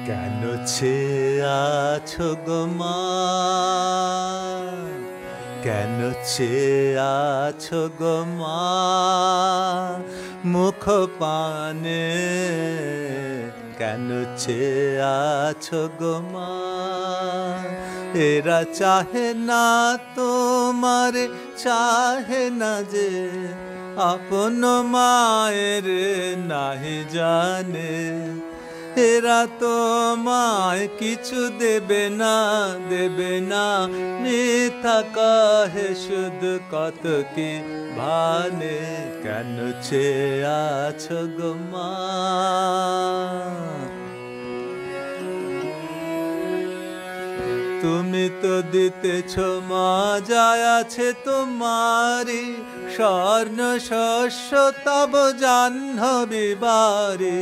কেন চেয়ে আছো গো মা, কেন চেয়ে আছো গো মা, মুখ পানে কেন চেয়ে আছো গো মা। এরা চাহে না তোমার, চাহে না যে আপন মায়ের নাহি জানে। এরা তোমায় কিছু দেবে না, দেবে না, মিথ্যা কাহে শুধু কত কি ভানে। কেন চেয়ে আছো গো মা। তুমি তো দিতেছ মা যায় আছে তোমারি, স্বর্ণ শস্য তব জাহ্নবী বাড়ি।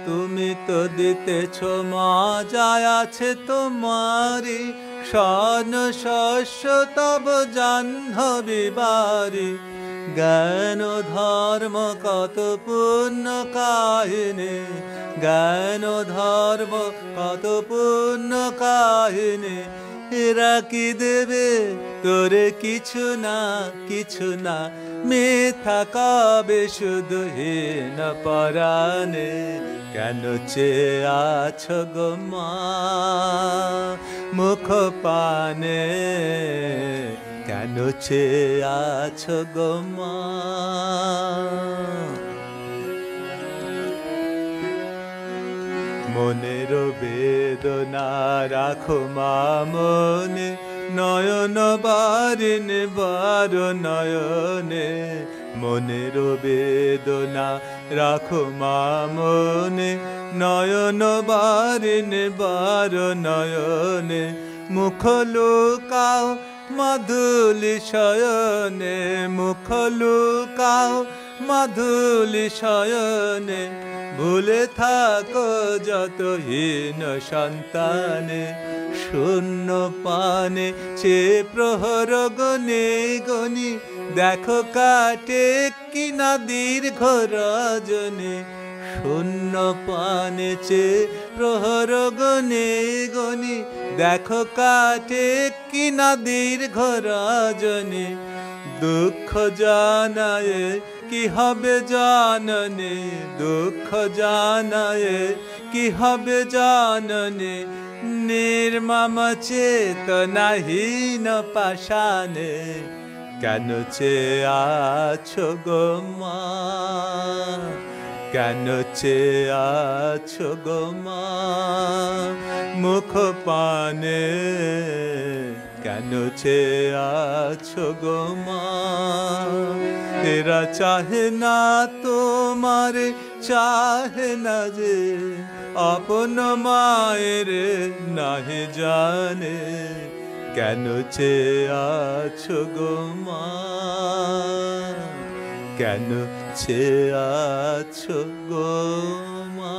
তুমি তো দিতেছ মা যায় আছে তোমারি, স্বর্ণ শস্য তব জাহ্নবী বাড়ি। জ্ঞান ধর্ম কত পুণ্য কাহিনী, জ্ঞান ধর্ম কত পুণ্য কাহিনী। এরা কি দেবে তোরে কিছু না, কিছু না, মিথ্যা কবে শুধু হীন পরাণে। কেন চেয়ে আছো গো মা, মুখ পানে কেন চেয়ে আছো গো মা। মনের বেদনা রাখো মা মনে, নয়ন বারিনে বার নয়নে। মনের বেদনা রাখো মা মনে, নয়ন বারিনে বার নয়নে। মুখ লুকাও মাধুলি শয়নে, মুখ লুকাও মাধুলি শয়নে। ভুলে থাকো যত হীন সন্তানে, শূন্য পানে চে প্রহর গনে গনি। দেখো কাটে কিনা দীর্ঘ রজনী, শূন্য পানে চে প্রহর গনে গনি। দেখো কাটে কিনা দীর্ঘ রজনী। দুঃখ জানায় কি হবে জাননে, দুঃখ জানায় কি হবে জাননে। নির্মম চেতনাহীন পাষাণে কেন চেয়ে আছো গো মা, কেন চেয়ে আছো গো মা। মুখ পানে কেন চেয়ে আছো গো মা। এরা চাহে না তোমার, চাহে না যে আপন মায়ের নাহি জানে। কেন চেয়ে আছো গো মা, কেন চেয়ে আছো গো মা।